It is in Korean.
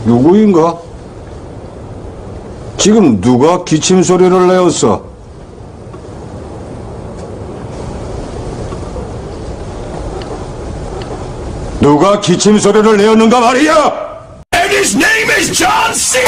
누구인가? 지금 누가 기침 소리를 내었어? 누가 기침 소리를 내었는가 말이야! And his name is John C.